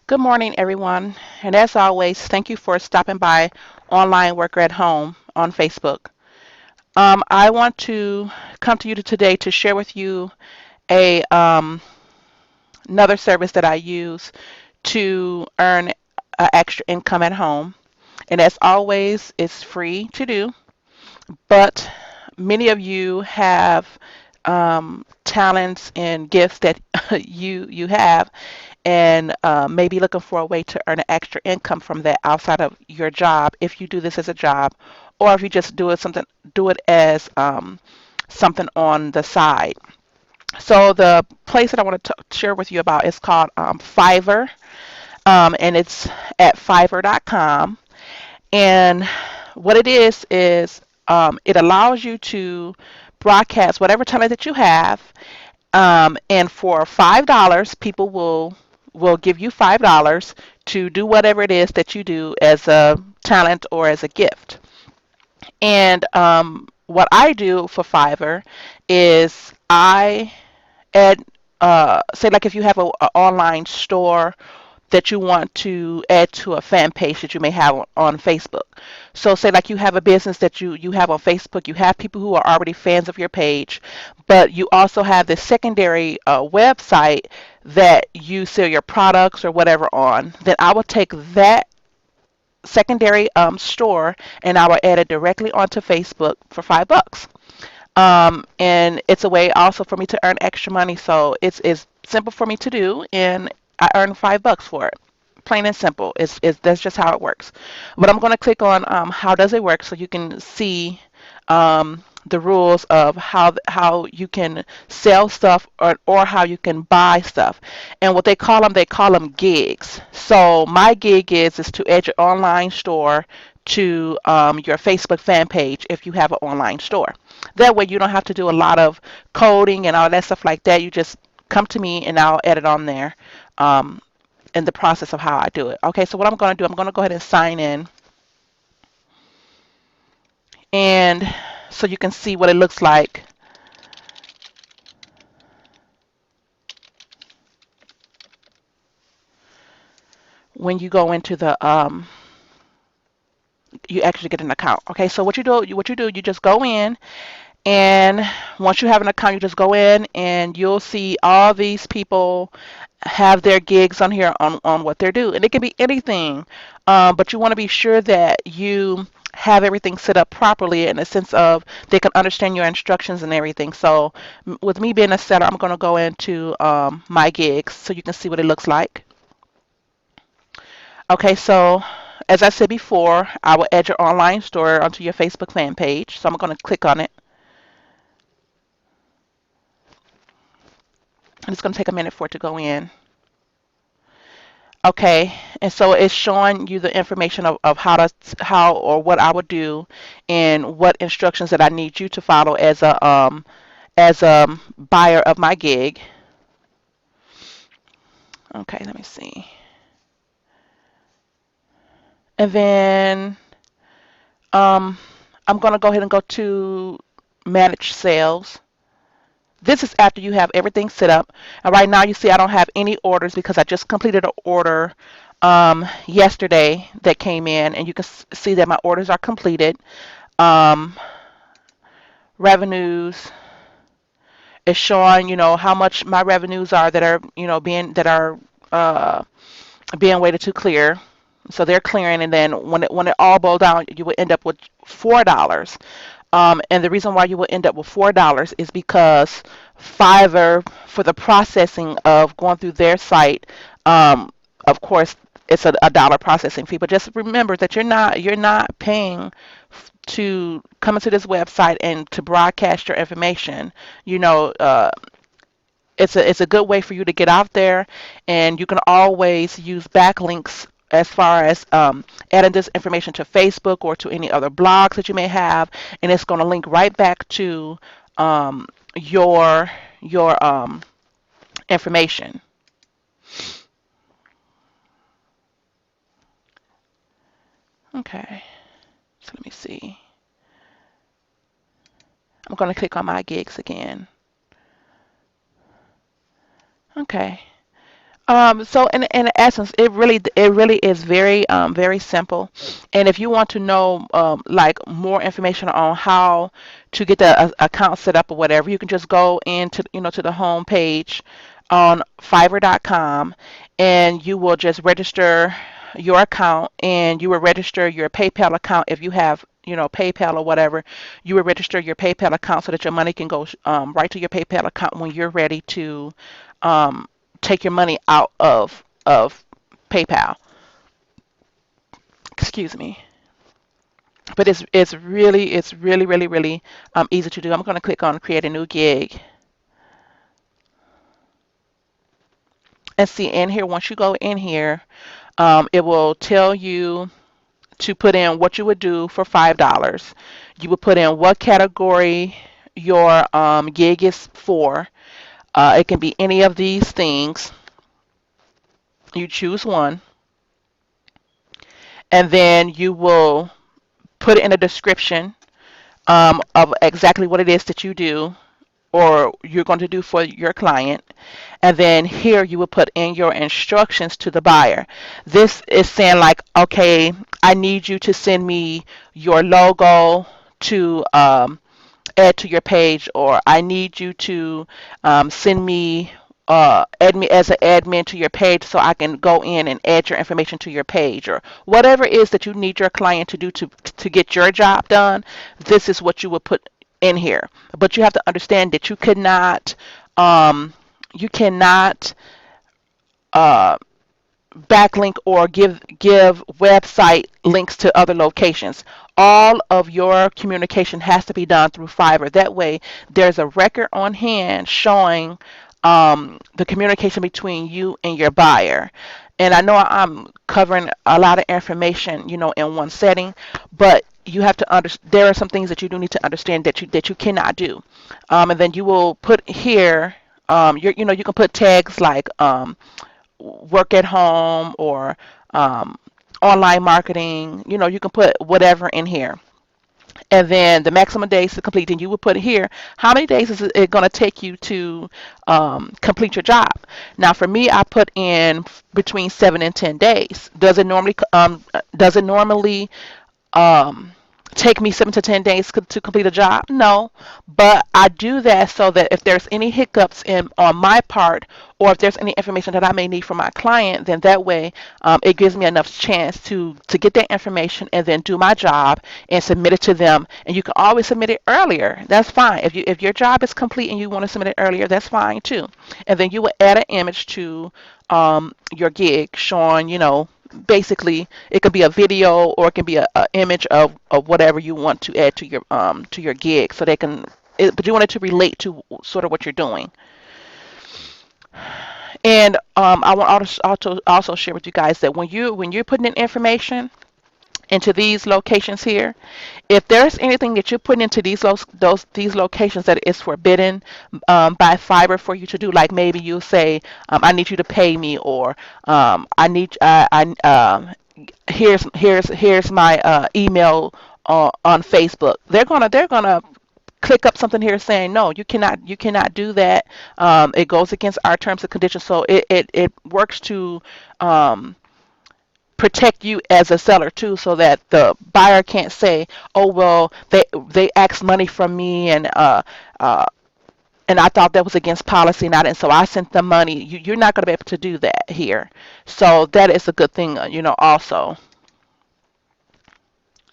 Good morning, everyone. And as always, thank you for stopping by Online Worker at Home on Facebook. I want to come to you today to share with you a another service that I use to earn extra income at home. And as always, it's free to do, but many of you have talents and gifts that you have and maybe looking for a way to earn an extra income from that outside of your job if you do this as a job or if you just do it as something on the side. So the place that I want to share with you about is called Fiverr, and it's at fiverr.com. And what it is it allows you to broadcast whatever talent that you have, and for $5, people will give you $5 to do whatever it is that you do as a talent or as a gift. And what I do for Fiverr is I add, say, like if you have a online store that you want to add to a fan page that you may have on Facebook. So say like you have a business that you have on Facebook, you have people who are already fans of your page, but you also have this secondary website that you sell your products or whatever on, then I will take that secondary store and I will add it directly onto Facebook for $5. And it's a way also for me to earn extra money. So it's simple for me to do, and I earn $5 for it. Plain and simple. It's that's just how it works. But I'm going to click on how does it work so you can see the rules of how you can sell stuff or how you can buy stuff. And what they call them gigs. So my gig is to add your online store to your Facebook fan page if you have an online store. That way you don't have to do a lot of coding and all that stuff like that. You just come to me and I'll edit on there in the process of how I do it. Okay, so what I'm going to do, I'm going to go ahead and sign in. And so you can see what it looks like when you go into the you actually get an account. Okay, so what you do, you just go in, and once you have an account, you just go in and you'll see all these people have their gigs on here on what they're doing. And it can be anything, but you want to be sure that you have everything set up properly in the sense of they can understand your instructions and everything. So with me being a setter, I'm going to go into my gigs so you can see what it looks like. Okay, so as I said before, I will add your online store onto your Facebook fan page. So I'm going to click on it. And it's going to take a minute for it to go in. Okay, and so it's showing you the information of how or what I would do and what instructions that I need you to follow as a buyer of my gig. Okay, let me see. And then um, I'm going to go ahead and go to manage sales. This is after you have everything set up. And right now you see I don't have any orders because I just completed an order yesterday that came in, and you can see that my orders are completed. Um, revenues is showing, how much my revenues are that are, uh, being weighted to clear. So they're clearing, and then when it all boils down, you will end up with $4. And the reason why you will end up with $4 is because Fiverr, for the processing of going through their site, of course, it's a dollar processing fee. But just remember that you're not paying to come into this website and to broadcast your information. You know, it's a good way for you to get out there, and you can always use backlinks as far as adding this information to Facebook or to any other blogs that you may have, and it's going to link right back to um, your information. Okay, so let me see. I'm going to click on my gigs again. Okay. So in essence, it really is very simple. And if you want to know like more information on how to get the account set up or whatever, you can just go into to the home page on Fiverr.com, and you will just register your account, and you will register your PayPal account if you have PayPal or whatever. You will register your PayPal account so that your money can go right to your PayPal account when you're ready to um, take your money out of PayPal. Excuse me. But it's really easy to do. I'm going to click on create a new gig and see in here. Once you go in here, it will tell you to put in what you would do for $5. You would put in what category your gig is for. It can be any of these things. You choose one, and then you will put it in a description of exactly what it is that you do or you're going to do for your client. And then here you will put in your instructions to the buyer. This is saying like, okay, I need you to send me your logo to add to your page, or I need you to send me add me as an admin to your page so I can go in and add your information to your page, or whatever it is that you need your client to do to get your job done. This is what you would put in here. But you have to understand that um, you cannot uh, backlink or give website links to other locations. All of your communication has to be done through Fiverr. That way, there's a record on hand showing the communication between you and your buyer. And I know I'm covering a lot of information, in one setting, but you have to there are some things that you do need to understand that you cannot do. And then you will put here, you can put tags like work at home or um, online marketing. You can put whatever in here. And then the maximum days to complete, and you would put here how many days is it going to take you to complete your job. Now, for me, I put in between 7 and 10 days. Does it normally um, take me 7 to 10 days to complete a job? No, but I do that so that if there's any hiccups in on my part, or if there's any information that I may need from my client, then that way it gives me enough chance to get that information and then do my job and submit it to them. And you can always submit it earlier. That's fine. If your job is complete and you want to submit it earlier, that's fine too. And then you will add an image to your gig showing, basically it could be a video or it can be a image of whatever you want to add to your gig, so they can but you want it to relate to sort of what you're doing. And I want to also share with you guys that when you're putting in information into these locations here, if there's anything that you're putting into these locations that is forbidden by Fiverr for you to do, like maybe you say, I need you to pay me, or I need here's my email on Facebook. They're gonna click up something here saying no, you cannot do that. It goes against our terms and conditions. So it works to um, protect you as a seller too, so that the buyer can't say, oh well, they asked money from me, uh and I thought that was against policy, and I didn't, so I sent them money. You're not going to be able to do that here. So that is a good thing, also.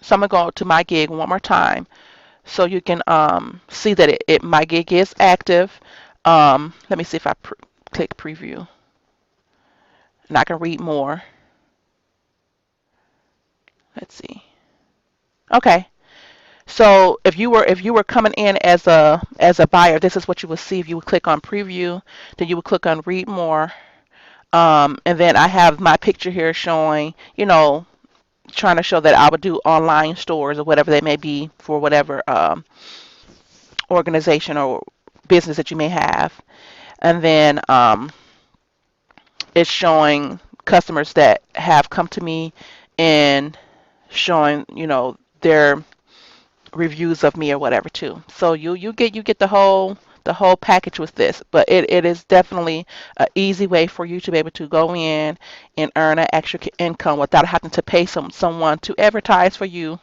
So I'm going to go to my gig one more time so you can see that my gig is active. Let me see if I click preview, and I can read more. Let's see. Okay. So if you were coming in as a buyer, this is what you would see. If you would click on preview, then you would click on read more, and then I have my picture here showing, trying to show that I would do online stores or whatever they may be for whatever organization or business that you may have. And then it's showing customers that have come to me and showing, their reviews of me or whatever too. So you get the whole package with this, but it is definitely an easy way for you to be able to go in and earn an extra income without having to pay someone to advertise for you.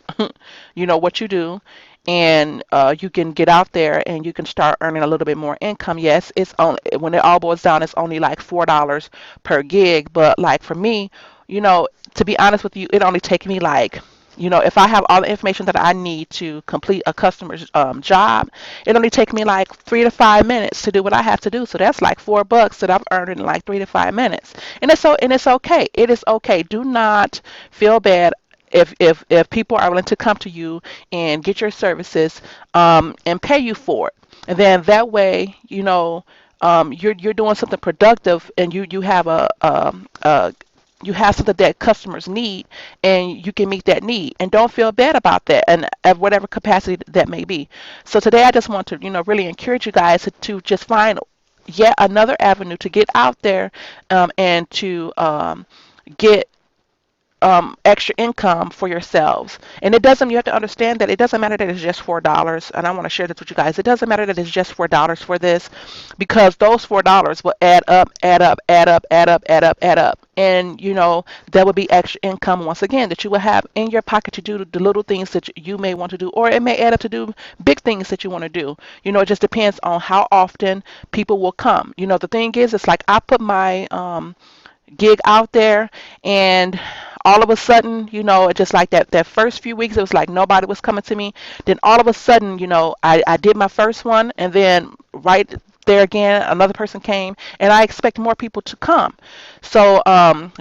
You know what you do, and you can get out there and you can start earning a little bit more income. Yes, it's only, when it all boils down, it's only like $4 per gig, but like for me, you know, to be honest with you, it only takes me like, if I have all the information that I need to complete a customer's job, it only takes me like 3 to 5 minutes to do what I have to do. So that's like $4 that I've earned in like 3 to 5 minutes, and it's okay. It is okay. Do not feel bad if people are willing to come to you and get your services, and pay you for it. And then that way, you're doing something productive, and you have a you have something that customers need, and you can meet that need, and don't feel bad about that, and at whatever capacity that may be. So today I just want to, really encourage you guys to just find yet another avenue to get out there, and to get extra income for yourselves. And it doesn't, you have to understand that it doesn't matter that it's just $4. And I want to share this with you guys. It doesn't matter that it's just $4 for this, because those $4 will add up, add up, add up, add up, add up, add up. And, that would be extra income once again that you will have in your pocket to do the little things that you may want to do, or it may add up to do big things that you want to do. It just depends on how often people will come. The thing is, it's like I put my gig out there, and all of a sudden, it just like that first few weeks, it was like nobody was coming to me. Then all of a sudden, I did my first one, and then right there again another person came, and I expect more people to come. So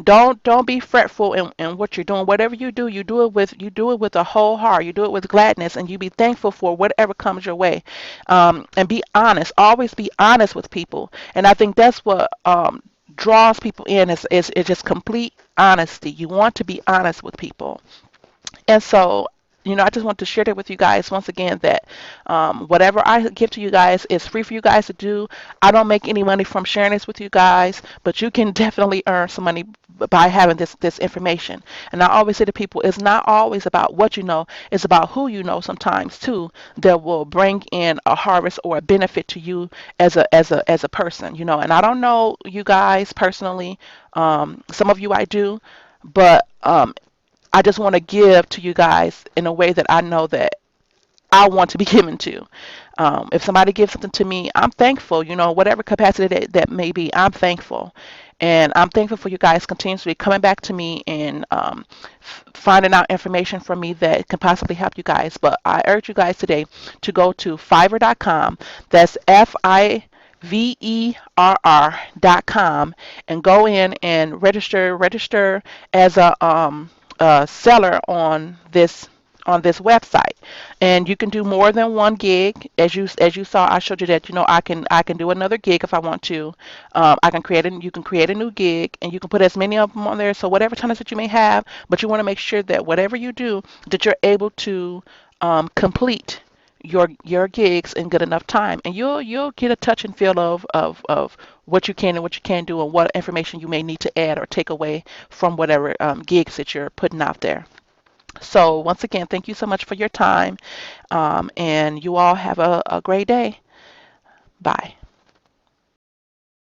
don't be fretful in what you're doing. Whatever you do it with a whole heart. You do it with gladness, and you be thankful for whatever comes your way. And be honest. Always be honest with people. And I think that's what draws people in, is just complete honesty. You want to be honest with people. And so, I just want to share that with you guys once again, that whatever I give to you guys is free for you guys to do. I don't make any money from sharing this with you guys, but you can definitely earn some money by having this information. And I always say to people, it's not always about what you know, it's about who you know sometimes too, that will bring in a harvest or a benefit to you as a person. And I don't know you guys personally. Some of you I do, but I just want to give to you guys in a way that I know that I want to be given to. If somebody gives something to me, I'm thankful, whatever capacity that may be, I'm thankful. And I'm thankful for you guys continuously coming back to me and finding out information from me that can possibly help you guys. But I urge you guys today to go to Fiverr.com. That's Fiverr.com, and go in and register as a seller on this website. And you can do more than one gig. As you saw, I showed you that, I can do another gig if I want to. You can create a new gig, and you can put as many of them on there. So whatever time that you may have, but you want to make sure that whatever you do, that you're able to complete your gigs in good enough time, and you'll get a touch and feel of what you can and what you can't do, and what information you may need to add or take away from whatever gigs that you're putting out there. So once again, thank you so much for your time, and you all have a great day. Bye.